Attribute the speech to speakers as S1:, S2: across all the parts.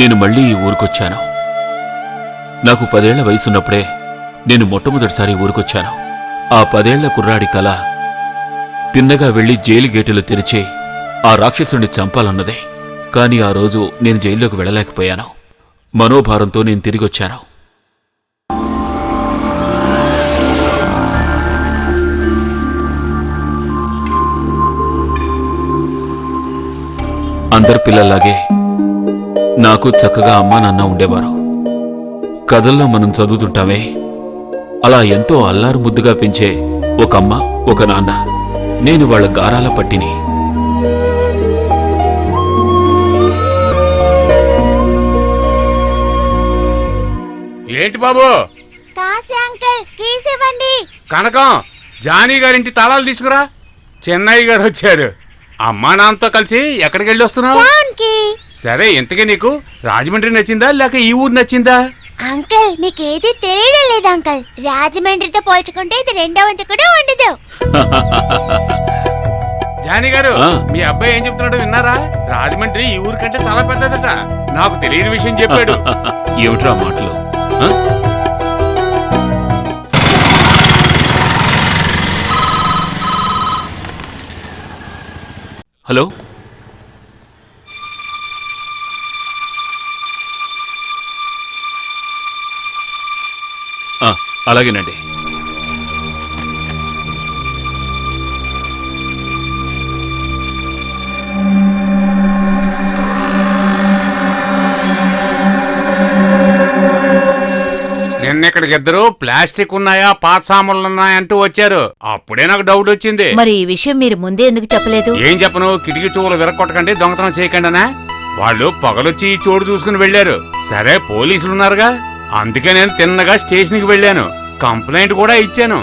S1: నేను మళ్ళీ ఈ ఊరికొచ్చాను. నాకు 10 ఏళ్ల వయసున్నప్పుడే నేను మొట్టమొదటిసారి ఊరికొచ్చాను. ఆ 10 ఏళ్ల కుర్రాడి కల తిన్నగా వెళ్లి జైలు గేటులు తెరిచి ఆ రాక్షసుని చంపాలన్నదే. కాని ఆ రోజు నేను జైల్లోకి వెళ్ళలేకపోయాను. మనోభారంతో నేను తిరిగొచ్చాను. అందరి పిల్లల్లాగే నాకు చక్కగా అమ్మా నాన్న ఉండేవారు. కథల్లో మనం చదువుతుంటామే, అలా ఎంతో అల్లారు ముద్దుగా పెంచే ఒక అమ్మ, ఒక నాన్న. నేను వాళ్ళ గారాల పట్టిని.
S2: ఏంటి బాబు? కనకం, జానీ గారింటి తాళాలు తీసుకురా. చెన్నై గారు వచ్చారు. అమ్మా నాన్నతో కలిసి ఎక్కడికి వెళ్ళి వస్తున్నావు? సరే, ఇంతకీ నీకు రాజమండ్రి నచ్చిందా లేక ఈ ఊరు నచ్చిందా?
S3: అంకల్, మీకేది తెలియడం లేదు అంకల్. రాజమండ్రితో పోల్చుకుంటే ఇది రెండో వంతు కూడా ఉండదు.
S2: జానీ గారు, మీ అబ్బాయి ఏం చెప్తున్నాడో విన్నారా? రాజమండ్రి ఈ ఊరి కంటే చాలా పెద్దదట. నాకు తెలియని విషయం చెప్పాడు.
S1: ఏమిట్రా మాటలు? హలో, అలాగేనండి.
S2: నిన్నెక్కడికి ఇద్దరు ప్లాస్టిక్ ఉన్నాయా పాత సామాన్లు ఉన్నాయా అంటూ వచ్చారు. అప్పుడే నాకు డౌట్ వచ్చింది.
S4: మరి ఈ విషయం మీరు ముందే ఎందుకు చెప్పలేదు?
S2: ఏం చెప్పను, కిటికీ చూపులు విరక్కొట్టకండి, దొంగతనం చేయకండినా. వాళ్ళు పగలొచ్చి ఈ చోటు చూసుకుని వెళ్లారు. సరే, పోలీసులున్నారుగా, అందుకే నేను తిన్నగా స్టేషన్కి వెళ్ళాను. కంప్లైంట్ కూడా ఇచ్చాను.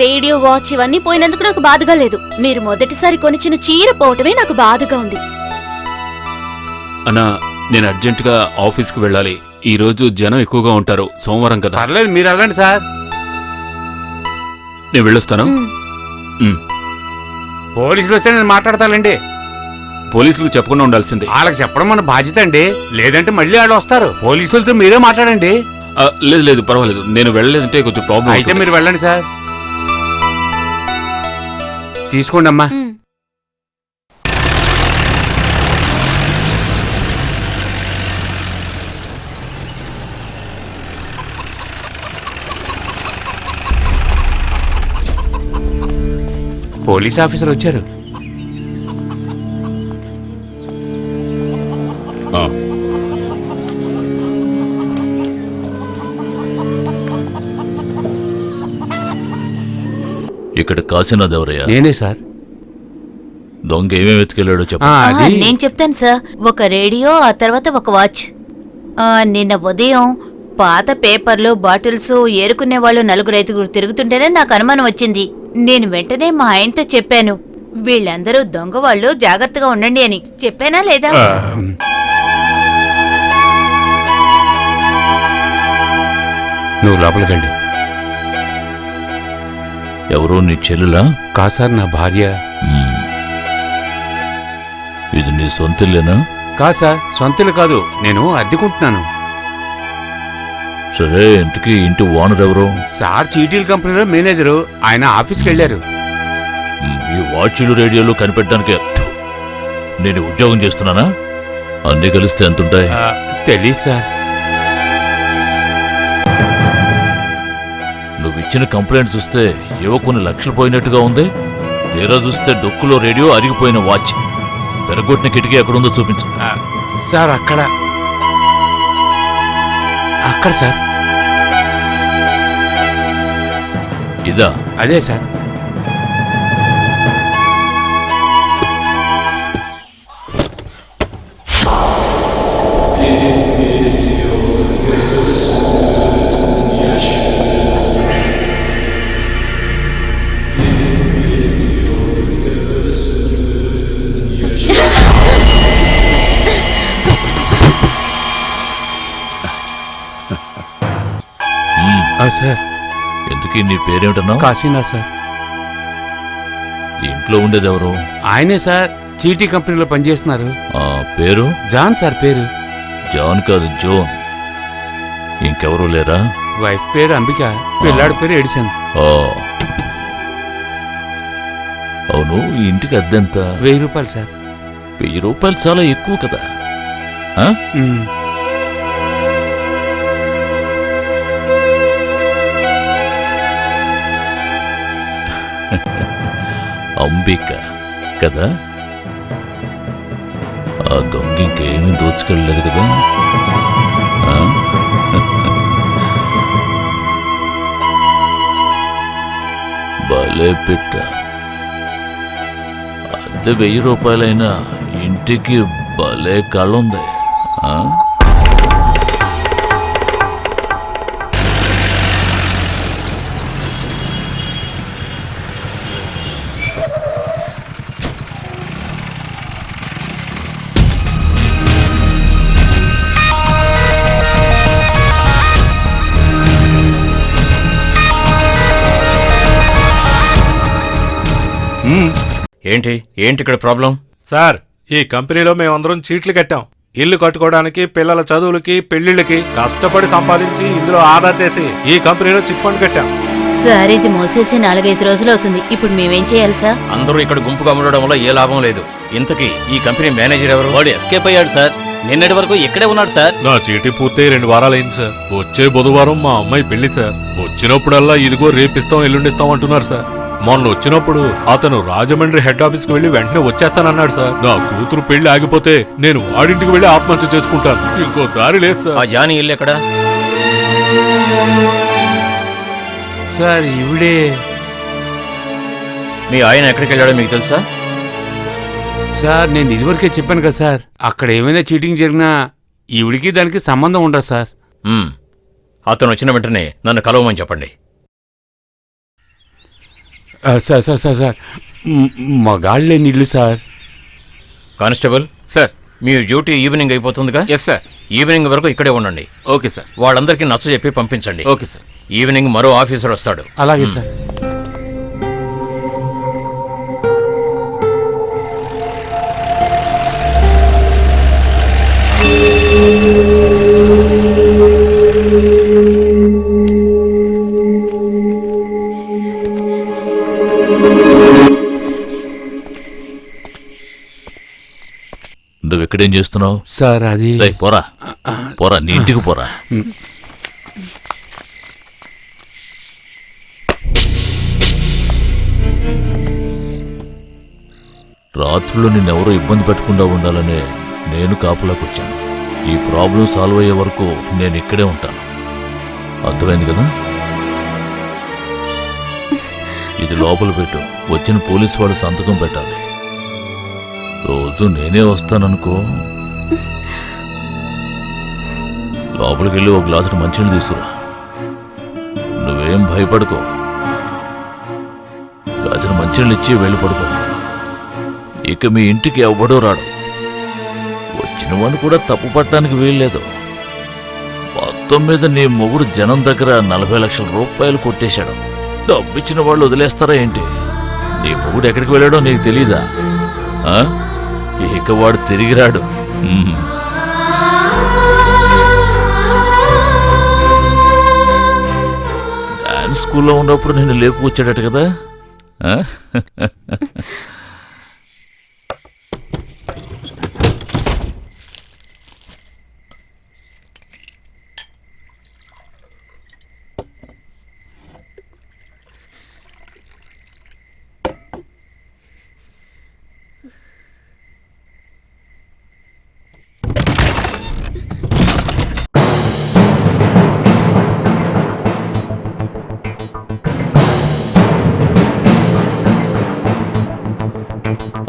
S5: రేడియో, వాచ్ ఇవన్నీ పోయినందుకు నాకు బాధగా లేదు. మీరు మొదటిసారి కొనిచ్చిన చీర పోవటమే నాకు బాధగా ఉంది.
S1: అన్నా, నేను అర్జెంటుగా ఆఫీస్కి వెళ్ళాలి. ఈ రోజు జనం ఎక్కువగా ఉంటారు, సోమవారం కదా.
S2: పర్లేదు, మీరు వెళ్ళండి సార్.
S1: నేను వెళ్ళొస్తాను.
S2: పోలీసులు వస్తే నేను మాట్లాడతానండి.
S1: పోలీసులకు చెప్పకుండా ఉండాల్సిందే.
S2: వాళ్ళకి చెప్పడం మన బాధ్యత అండి. లేదంటే మళ్ళీ వాళ్ళు వస్తారు. పోలీసులతో మీరే మాట్లాడండి.
S1: లేదు లేదు, పర్వాలేదు. నేను వెళ్ళలేదంటే కొంచెం ప్రాబ్లం.
S2: అయితే మీరు వెళ్ళండి సార్. తీసుకోండి అమ్మా. పోలీస్ ఆఫీసర్ వచ్చారు.
S1: ఇక్కడ కాశీనాథ్ ఎవరయ్యా?
S2: నేనే సార్.
S1: దొంగ ఏమేమి ఎత్తుకెళ్ళాడో చెప్పు.
S4: నేను చెప్తాను సార్. ఒక రేడియో, ఆ తర్వాత ఒక వాచ్. నిన్న ఉదయం పాత పేపర్లు, బాటిల్స్ ఏరుకునే వాళ్ళు 4-5 తిరుగుతుంటేనే నాకు అనుమానం వచ్చింది. నేను వెంటనే మా ఆయనతో చెప్పాను, వీళ్ళందరూ దొంగ వాళ్ళు, జాగ్రత్తగా ఉండండి అని. చెప్పానా లేదా?
S2: నువ్వు లోపలికి వెళ్ళి.
S1: ఎవరో నీ చెల్లులా?
S2: కాదు సార్, నా భార్య.
S1: ఇది నీ సొంతలేనా?
S2: కాదు సార్, సొంతలు కాదు, నేను అద్దెకుంటున్నాను.
S1: సరే, ఇంటికి ఇంటి ఓనర్ ఎవరు?
S2: సార్ చీటీల కంపెనీలో మేనేజరు. ఆయన ఆఫీస్కి వెళ్ళారు.
S1: ఈ వాచ్లు, రేడియోలు కనిపెట్టడానికి నేను ఉద్యోగం చేస్తున్నానా? అన్నీ కలిస్తే ఎంతుంటాయి?
S2: తెలీదు సార్.
S1: నువ్వు ఇచ్చిన కంప్లైంట్ చూస్తే ఏవో కొన్ని లక్షలు పోయినట్టుగా ఉంది. తీరా చూస్తే డొక్కులో రేడియో, అరిగిపోయిన వాచ్. పెరగొట్టిన కిటికీ ఎక్కడుందో చూపించు.
S2: సార్, అక్కడ సార్.
S1: ఇదా?
S2: అదే సార్. సార్,
S1: ఎందుకు నీ పేరేమిటన్నావు?
S2: కాశీనాథ్ సార్.
S1: ఇంట్లో ఉండేది ఎవరు?
S2: ఆయనే సార్, చీటీ కంపెనీలో పనిచేస్తున్నారు.
S1: పేరు?
S2: జాన్ సార్ పేరు.
S1: జాన్ కాదు, జోన్. ఇంకెవరూ లేరా?
S2: వైఫ్ పేరు అంబిక, పిల్లాడి పేరు ఎడిసన్.
S1: ఆ. అవును, ఈ ఇంటికి అద్దెంత?
S2: 1000 రూపాయలు సార్.
S1: 1000 రూపాయలు చాలా ఎక్కువ కదా. ఆ? అంబిక కదా? ఆ దొంగ ఇంకేమీ దోచుకెళ్ళలేదు కదా? ఆ? భలే పెట్ట. అద్దె 1000 రూపాయలైనా ఇంటికి భలే కళ్ళుంది. ఆ?
S6: ఏంటి ఇక్కడ ప్రాబ్లం?
S7: సార్, ఈ కంపెనీలో మేమందరం చీట్లు కట్టాం. ఇల్లు కట్టుకోవడానికి, పిల్లల చదువులకి, పెళ్లిళ్ళకి కష్టపడి సంపాదించి ఇందులో ఆదా చేసి ఈ కంపెనీలో చిట్ ఫండ్ కట్టాం.
S4: సార్, ఇది మోసేసి 4-5 రోజులు అవుతుంది. ఇప్పుడు మేమేం చేయాలి సార్?
S6: అందరూ ఇక్కడ గుంపుగా ఉండడం వల్ల ఏ లాభం లేదు. ఇంతకీ ఈ కంపెనీ మేనేజర్ ఎవరు?
S8: వాడు ఎస్కేప్ అయ్యాడు సార్. నిన్నటి వరకు ఇక్కడే ఉన్నాడు సార్.
S7: నా చీటీ పూర్తయి 2 వారాలైంది సార్. వచ్చే బుధవారం మా అమ్మాయి పెళ్లి సార్. వచ్చినప్పుడల్లా ఇదిగో రేపిస్తాం, ఎల్లుండిస్తాం అంటున్నారు సార్. మొన్న వచ్చినప్పుడు అతను రాజమండ్రి హెడ్ ఆఫీస్ కి వెళ్లి వెంటనే వచ్చేస్తానన్నాడు సార్. నా కూతురు పెళ్లి ఆగిపోతే నేను వాడింటికి వెళ్లి ఆత్మహత్య చేసుకుంటాను. ఇంకో దారి లేదు
S6: ఆ
S7: సార్.
S6: జానీ ఇల్లు ఎక్కడ?
S2: సార్ ఇవిడే.
S6: మీ ఆయన ఎక్కడికి వెళ్ళాడో మీకు తెలుసా?
S2: సార్ నేను ఇదివరకే చెప్పాను కదా సార్, అక్కడ ఏమైనా చీటింగ్ జరిగినా ఈవిడికి దానికి సంబంధం ఉండదు సార్.
S6: అతను వచ్చిన వెంటనే నన్ను కలవమని చెప్పండి.
S2: సార్ సార్ సార్ సార్ మగాళ్ళే నీళ్ళు సార్.
S6: Constable
S8: sir.
S6: మీ డ్యూటీ ఈవినింగ్ అయిపోతుందిగా?
S8: Yes sir.
S6: ఈవినింగ్ వరకు ఇక్కడే ఉండండి.
S8: Okay sir.
S6: వాళ్ళందరికీ నచ్చ చెప్పి పంపించండి.
S8: Okay sir.
S6: ఈవినింగ్ మరో ఆఫీసర్ వస్తాడు.
S2: అలాగే సార్.
S1: నువ్వు ఎక్కడేం చేస్తున్నావు?
S2: సార్ అది
S1: పోరా పోరా, నీ ఇంటికి పోరా. రాత్రుల్లో నిన్నెవరూ ఇబ్బంది పెట్టకుండా ఉండాలనే నేను కాపులాకి వచ్చాను. ఈ ప్రాబ్లం సాల్వ్ అయ్యే వరకు నేను ఇక్కడే ఉంటాను. అర్థమైంది కదా? ఇది లోపల పెట్టు. వచ్చిన పోలీసు వాళ్ళు సంతకం పెట్టాలి. రోజు నేనే వస్తాననుకో. లోపలికి వెళ్ళి ఒక గ్లాసుడు మంచినీళ్ళు తీసుకురా. నువ్వేం భయపడుకో. కాసిన మంచినీళ్ళు ఇచ్చి వెళ్ళి పడుకో. ఇక మీ ఇంటికి ఎవ్వడూ రాడు. వచ్చిన వాడిని కూడా తప్పు పట్టడానికి వీల్లేదు. మొత్తం మీద నీ మొగుడు జనం దగ్గర 40 లక్షల రూపాయలు కొట్టేశాడు. డబ్బిచ్చిన వాళ్ళు వదిలేస్తారా ఏంటి? నీ మొగుడు ఎక్కడికి వెళ్ళాడో నీకు తెలీదా? ఇక వాడు తిరిగి రాడు. డాన్స్ స్కూల్లో ఉన్నప్పుడు నేను లేపుకొచ్చాడట కదా.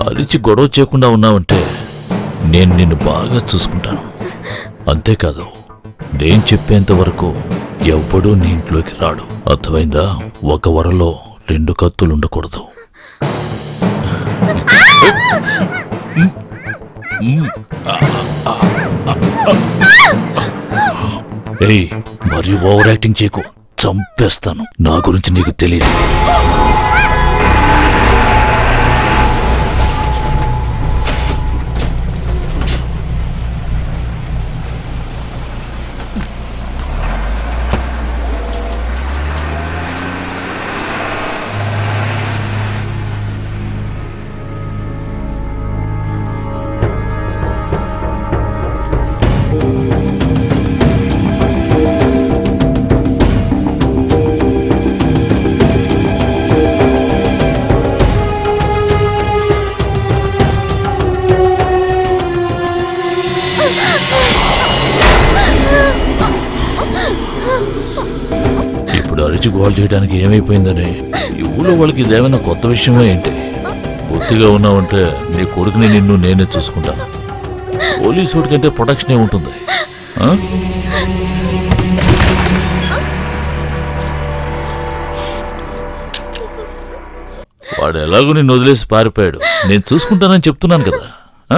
S1: అరిచి గొడవ చేయకుండా ఉన్నావంటే నేను నిన్ను బాగా చూసుకుంటాను. అంతేకాదు, నేను చెప్పేంత వరకు ఎవ్వడూ నీ ఇంట్లోకి రాడు. అర్థమైందా? ఒక వరలో 2 కత్తులు ఉండకూడదు. ఏయ్, మరి ఓవర్ యాక్టింగ్ చేయకు. చంపేస్తాను. నా గురించి నీకు తెలియదు.
S9: వీడు అరిచి గోల్ చేయడానికి ఏమైపోయిందని ఈ ఊళ్ళో వాళ్ళకి ఇదేమైనా కొత్త విషయమా ఏంటి? బొత్తిగా ఉన్నావంటే నీ కొడుకుని నిన్ను నేనే చూసుకుంటాను. పోలీసు కంటే ప్రొటెక్షన్ ఏముంటుంది? ఆ? వాడు ఎలాగో నిన్ను వదిలేసి పారిపోయాడు. నేను చూసుకుంటానని చెప్తున్నాను కదా. ఆ?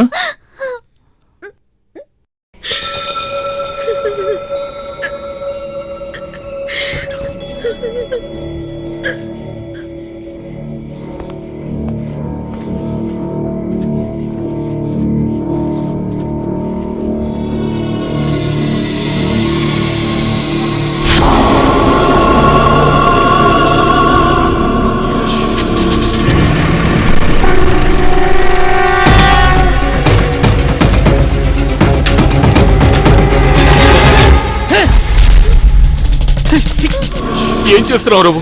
S1: ఏం చేస్తున్నావు రావు?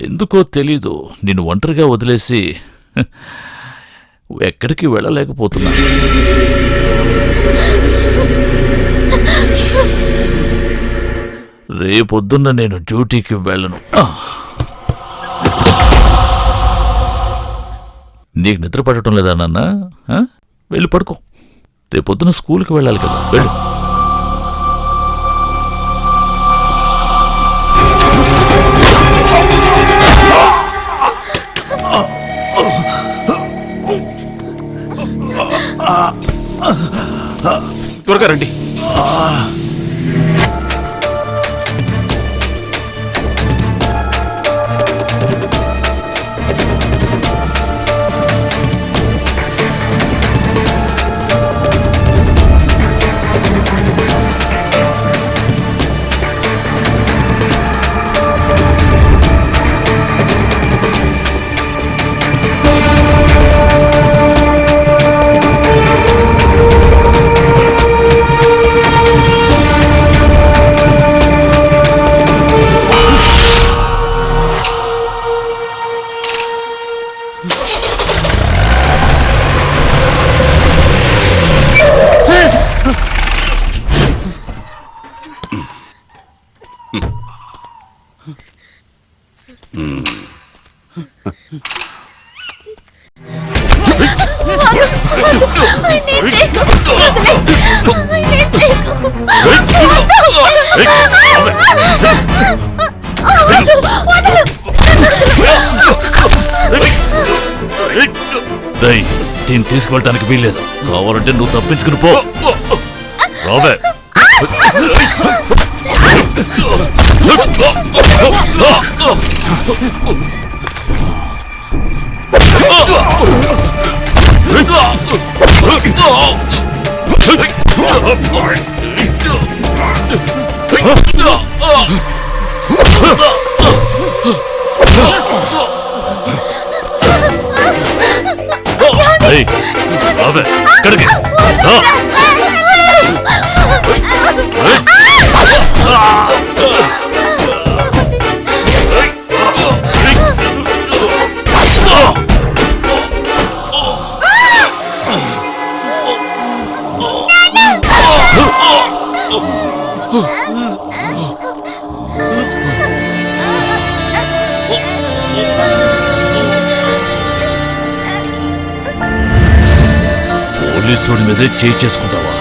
S9: ఎందుకో తెలీదు, నిన్ను ఒంటరిగా వదిలేసి ఎక్కడికి వెళ్ళలేకపోతున్నా. రేపొద్దున్న నేను డ్యూటీకి వెళ్ళను. నీకు నిద్ర పట్టడం లేదా నాన్న? వెళ్ళి పడుకో. రేపొద్దున స్కూల్కి వెళ్ళాలి కదా, వెళ్ళు.
S1: త్వరగా రండి.
S9: దీన్ని తీసుకెళ్ళటానికి వీల్లేదు. కావాలంటే నువ్వు తప్పించుకుని పో. రావే. రావే ఇక్కడికి. పోలీసుడి మీదే చేయి చేసుకుంటావా?